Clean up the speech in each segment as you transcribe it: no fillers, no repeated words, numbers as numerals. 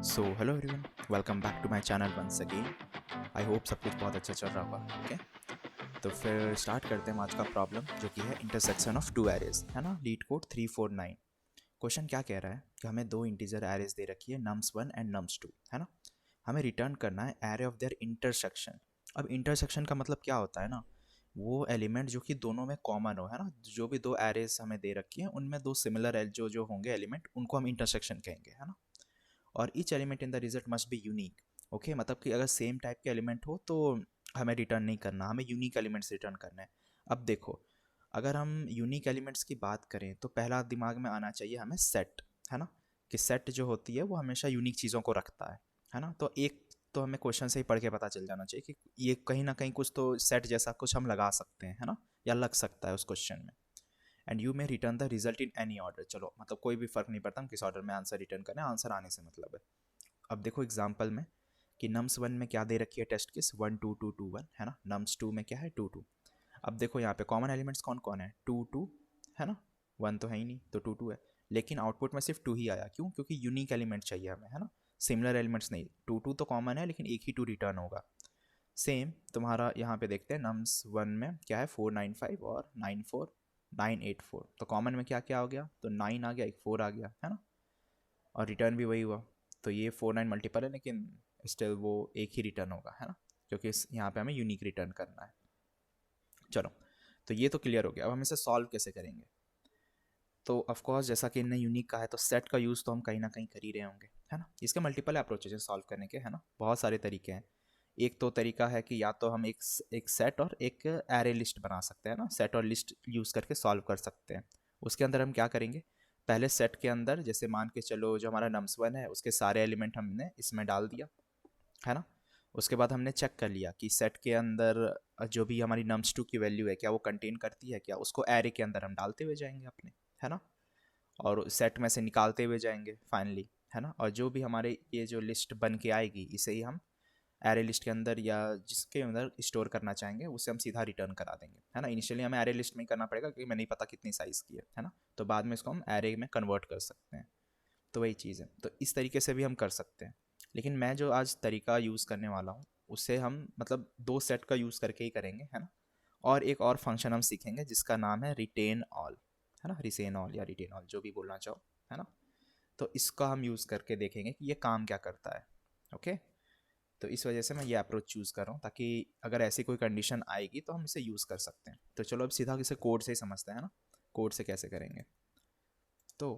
So hello everyone, welcome back to my channel once again. I hope सब कुछ बहुत अच्छा चल रहा होगा। ओके, तो फिर स्टार्ट करते हैं आज का प्रॉब्लम, जो कि है इंटरसेक्शन ऑफ टू एरेज, है ना। Leet code 349। क्वेश्चन क्या कह रहा है कि हमें दो इंटीजर एरेज दे रखी है, nums1 एंड nums2, है ना। हमें रिटर्न करना है एरे ऑफ देयर इंटरसेक्शन। अब इंटरसेक्शन का मतलब क्या होता है ना, वो एलिमेंट जो कि दोनों में कॉमन हो, है ना। जो भी दो एरेज हमें दे रखी है उनमें दो सिमिलर जो जो होंगे एलिमेंट, उनको हम इंटरसेक्शन कहेंगे, है ना। और each element in the result must be unique. Okay, मतलब कि अगर सेम टाइप के एलिमेंट हो तो हमें रिटर्न नहीं करना, हमें यूनिक एलिमेंट्स रिटर्न करना है। अब देखो, अगर हम यूनिक एलिमेंट्स की बात करें तो पहला दिमाग में आना चाहिए हमें सेट, है ना। कि सेट जो होती है वो हमेशा यूनिक चीज़ों को रखता है ना। तो एक तो हमें क्वेश्चन से ही पढ़ के पता चल जाना चाहिए कि ये कहीं ना कहीं कुछ तो सेट जैसा कुछ हम लगा सकते हैं, है ना, या लग सकता है उस क्वेश्चन में। And you may return the result in any order. चलो, मतलब कोई भी फर्क नहीं पड़ता हम किस ऑर्डर में आंसर रिटर्न करें, आंसर आने से मतलब है। अब देखो एग्जाम्पल में कि nums1 में क्या दे रखी है, टेस्ट केस 1 2 2 2 1, है ना। nums2 में क्या है 2 2। अब देखो यहाँ पे कॉमन एलिमेंट्स कौन कौन है, 2 2, है ना। 1 तो है ही नहीं, तो 2 2 है। लेकिन आउटपुट में सिर्फ 2 ही आया, क्यों? क्योंकि यूनिक एलिमेंट चाहिए हमें, है ना। सिमिलर एलिमेंट्स नहीं। 2 2 तो कॉमन है लेकिन एक ही 2 रिटर्न होगा। सेम तुम्हारा यहाँ पे देखते हैं nums1 में क्या है, 495 और 94984। तो कॉमन में क्या क्या हो गया, तो 9 आ गया, एक 4 आ गया, है ना। और रिटर्न भी वही हुआ। तो ये 49 मल्टीपल है लेकिन स्टिल वो एक ही रिटर्न होगा, है ना, क्योंकि यहाँ पे हमें यूनिक रिटर्न करना है। चलो, तो ये तो क्लियर हो गया। अब हम इसे सॉल्व कैसे करेंगे। तो ऑफकोर्स जैसा कि इनने यूनिक कहा है तो सेट का यूज़ तो हम कहीं ना कहीं कर ही रहे होंगे, है ना। इसके मल्टीपल अप्रोचेज हैं सॉल्व करने के, है ना। बहुत सारे तरीके हैं। एक तो तरीका है कि या तो हम एक सेट और एक एरे लिस्ट बना सकते हैं ना, सेट और लिस्ट यूज़ करके सॉल्व कर सकते हैं। उसके अंदर हम क्या करेंगे, पहले सेट के अंदर जैसे मान के चलो जो हमारा nums1 है उसके सारे एलिमेंट हमने इसमें डाल दिया, है ना। उसके बाद हमने चेक कर लिया कि सेट के अंदर जो भी हमारी nums2 की वैल्यू है क्या वो कंटेन करती है क्या, उसको एरे के अंदर हम डालते हुए जाएंगे अपने, है ना। और सेट में से निकालते हुए जाएंगे फाइनली, है ना। और जो भी हमारे ये जो लिस्ट बन के आएगी इसे ही हम एरे लिस्ट के अंदर या जिसके अंदर स्टोर करना चाहेंगे उसे हम सीधा रिटर्न करा देंगे, है ना। इनिशियली हमें एरे लिस्ट में ही करना पड़ेगा क्योंकि मैं नहीं पता कितनी साइज़ की है ना। तो बाद में इसको हम एरे में कन्वर्ट कर सकते हैं। तो वही चीज़ है, तो इस तरीके से भी हम कर सकते हैं। लेकिन मैं जो आज तरीका यूज़ करने वाला हूँ उसे हम मतलब दो सेट का यूज़ करके ही करेंगे, है ना। और एक और फंक्शन हम सीखेंगे जिसका नाम है रिटेन ऑल, है ना। रिटेन ऑल या रिटेन ऑल जो भी बोलना चाहो, है ना। तो इसका हम यूज़ करके देखेंगे कि ये काम क्या करता है। ओके, तो इस वजह से मैं ये अप्रोच चूज़ कर रहा हूँ ताकि अगर ऐसी कोई कंडीशन आएगी तो हम इसे यूज़ कर सकते हैं। तो चलो अब सीधा इसे कोड से ही समझते हैं ना, कोड से कैसे करेंगे। तो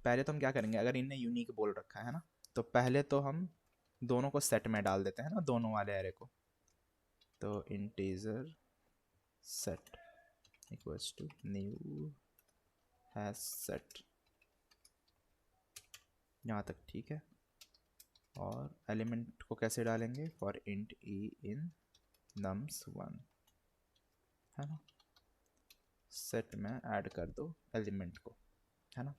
पहले तो हम क्या करेंगे, अगर इनने यूनिक बोल रखा है ना, तो पहले तो हम दोनों को सेट में डाल देते हैं ना, दोनों वाले एरे को। तो integer set equals to new hash set, यहाँ तक ठीक है। और एलिमेंट को कैसे डालेंगे, for int E in nums1, है ना। सेट में ऐड कर दो एलिमेंट को, है ना।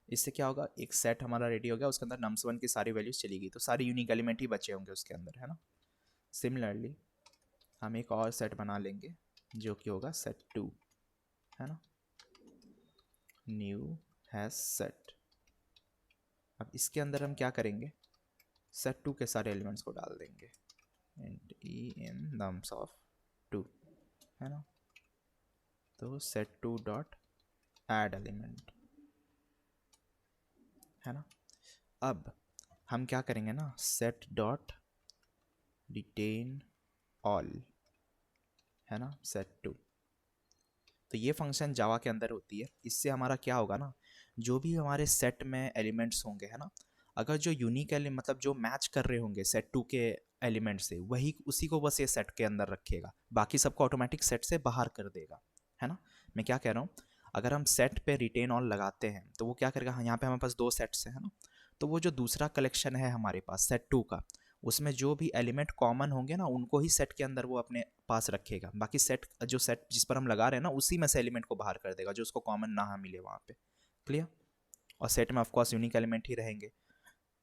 इससे क्या होगा, एक सेट हमारा रेडी हो गया, उसके अंदर nums1 की सारी वैल्यूज चली गई तो सारे यूनिक एलिमेंट ही बचे होंगे उसके अंदर, है ना। सिमिलरली हम एक और सेट बना लेंगे जो कि होगा set2, है ना। New hash set. अब इसके अंदर हम क्या करेंगे, set2 के सारे एलिमेंट्स को डाल देंगे and E in nums of 2, है ना। तो set2 डॉट एड एलिमेंट, है ना। अब हम क्या करेंगे ना, सेट डॉट रिटेन ऑल, है ना, set2। तो ये फंक्शन जावा के अंदर होती है। इससे हमारा क्या होगा ना, जो भी हमारे सेट में एलिमेंट्स होंगे, है ना, अगर जो यूनिक एलिमेंट मतलब जो मैच कर रहे होंगे set2 के एलिमेंट से, वही उसी को बस ये सेट के अंदर रखेगा, बाकी सबको ऑटोमेटिक सेट से बाहर कर देगा, है ना। मैं क्या कह रहा हूँ, अगर हम सेट पे रिटेन ऑल लगाते हैं तो वो क्या करेगा, हाँ यहाँ पे हमारे पास दो सेट्स हैं, है ना। तो वो जो दूसरा कलेक्शन है हमारे पास set2 का, उसमें जो भी एलिमेंट कॉमन होंगे ना उनको ही सेट के अंदर वो अपने पास रखेगा, बाकी सेट जो सेट जिस पर हम लगा रहे हैं ना उसी में से एलिमेंट को बाहर कर देगा जो उसको कॉमन ना मिले वहाँ पे। क्लियर। और सेट में ऑफकोर्स यूनिक एलिमेंट ही रहेंगे।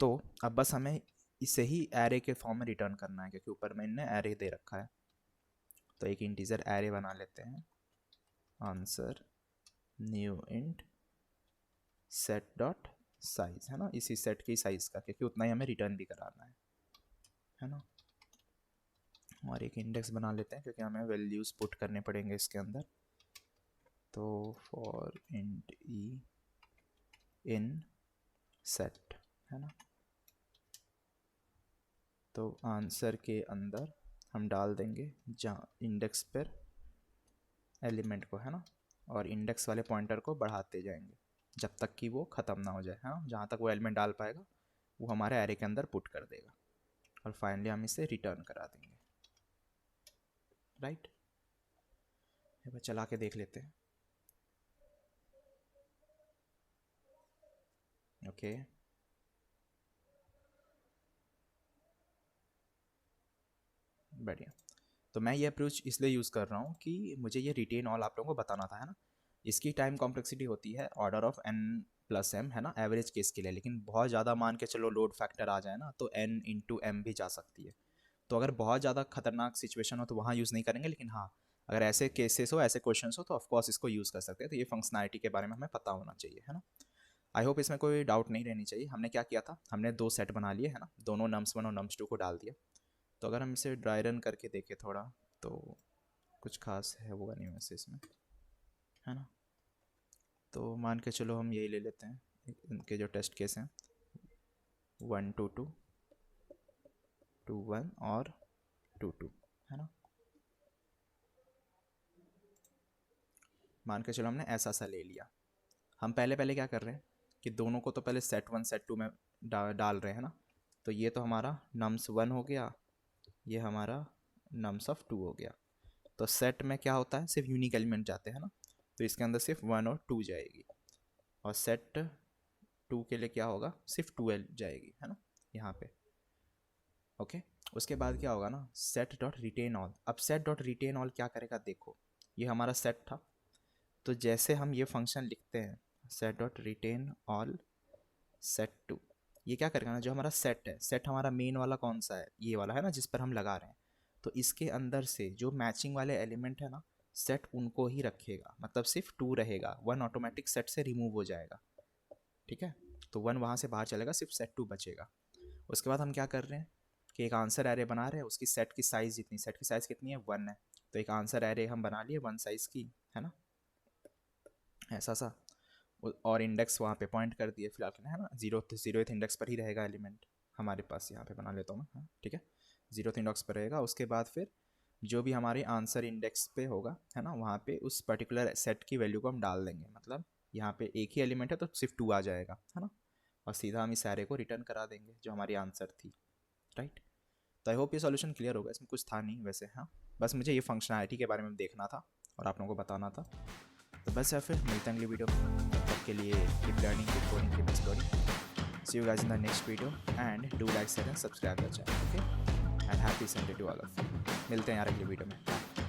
तो अब बस हमें इसे ही एरे के फॉर्म में रिटर्न करना है क्योंकि ऊपर में इनने एरे दे रखा है। तो एक इंटीजर एरे बना लेते हैं, answer new int set dot size, है ना, इसी सेट की साइज़ का, क्योंकि उतना ही हमें रिटर्न भी कराना है ना। और एक इंडेक्स बना लेते हैं क्योंकि हमें वैल्यूज़ पुट करने पड़ेंगे इसके अंदर। तो for int E in set, है ना। तो आंसर के अंदर हम डाल देंगे जहाँ इंडेक्स पर एलिमेंट को, है ना, और इंडेक्स वाले पॉइंटर को बढ़ाते जाएंगे जब तक कि वो ख़त्म ना हो जाए, हाँ, जहाँ तक वो एलिमेंट डाल पाएगा वो हमारे एरे के अंदर पुट कर देगा और फाइनली हम इसे रिटर्न करा देंगे, राइट। एक बार चला के देख लेते हैं। ओके, बढ़िया। तो मैं ये अप्रोच इसलिए यूज़ कर रहा हूँ कि मुझे ये रिटेन ऑल आप लोगों को बताना था, है ना। इसकी टाइम कॉम्प्लेक्सिटी होती है ऑर्डर ऑफ n+m, है ना, एवरेज केस के लिए, लेकिन बहुत ज़्यादा मान के चलो लोड फैक्टर आ जाए ना तो n/m भी जा सकती है। तो अगर बहुत ज़्यादा खतरनाक सिचुएशन हो तो वहाँ यूज़ नहीं करेंगे, लेकिन हाँ, अगर ऐसे केसेस हो, ऐसे क्वेश्चंस हो तो ऑफकोर्स इसको यूज़ कर सकते हैं। तो ये फंक्शनैलिटी के बारे में हमें पता होना चाहिए, है ना। आई होप इसमें कोई डाउट नहीं रहनी चाहिए। हमने क्या किया था, हमने 2 सेट बना लिए, है ना, दोनों nums1 और nums2 को डाल दिया। तो अगर हम इसे ड्राई रन करके देखें थोड़ा, तो कुछ खास है वो नहीं वैसे इसमें, है ना। तो मान के चलो हम यही ले लेते हैं, इनके जो टेस्ट केस हैं 1 2 2 2 1 और 2 2, है ना। मान के चलो हमने ऐसा सा ले लिया। हम पहले क्या कर रहे हैं कि दोनों को तो पहले सेट 1 सेट 2 में डाल रहे हैं ना। तो ये तो हमारा nums1 हो गया, ये हमारा nums2 हो गया। तो सेट में क्या होता है, सिर्फ यूनिक एलिमेंट जाते हैं ना, तो इसके अंदर सिर्फ 1 और 2 जाएगी। और सेट 2 के लिए क्या होगा, सिर्फ 2 जाएगी, है ना, यहाँ पे। ओके, उसके बाद क्या होगा ना, सेट डॉट रिटेन ऑल। अब सेट डॉट रिटेन ऑल क्या करेगा, देखो ये हमारा सेट था, तो जैसे हम ये फंक्शन लिखते हैं set dot retain all set2, ये क्या करेगा ना, जो हमारा सेट है, सेट हमारा मेन वाला कौन सा है, ये वाला, है ना, जिस पर हम लगा रहे हैं। तो इसके अंदर से जो मैचिंग वाले एलिमेंट है ना, सेट उनको ही रखेगा, मतलब सिर्फ 2 रहेगा, 1 ऑटोमेटिक सेट से रिमूव हो जाएगा, ठीक है। तो 1 वहाँ से बाहर चलेगा, सिर्फ set2 बचेगा। उसके बाद हम क्या कर रहे हैं कि एक आंसर एरे बना रहे हैं, उसकी सेट की साइज़ जितनी, सेट की साइज़ कितनी है, 1 है। तो एक आंसर एरे हम बना लिए 1 साइज़ की, है ना, ऐसा सा। और इंडेक्स वहाँ पे पॉइंट कर दिए फिलहाल के लिए, है ना, 0th इंडेक्स पर ही रहेगा एलिमेंट हमारे पास। यहाँ पे बना लेता हूँ मैं, हाँ ठीक है, 0th इंडेक्स पर रहेगा। उसके बाद फिर जो भी हमारे आंसर इंडेक्स पे होगा, है ना, वहाँ पे उस पर्टिकुलर सेट की वैल्यू को हम डाल देंगे। मतलब यहाँ पे एक ही एलिमेंट है तो सिर्फ 2 आ जाएगा, है ना, और सीधा हम इस एरे को रिटर्न करा देंगे जो हमारी आंसर थी, राइट। तो आई होप ये सॉल्यूशन क्लियर होगा, इसमें कुछ था नहीं वैसे, हाँ, बस मुझे ये फंक्शनैलिटी के बारे में देखना था और आप लोगों को बताना था। तो बस या फिर मिलते हैं अगली वीडियो में, तब तक के लिए keep learning, keep coding, keep exploring. See you guys in the next video and do like, share and subscribe the channel, okay, and happy Sunday to all of you. मिलते हैं यार अगली वीडियो में।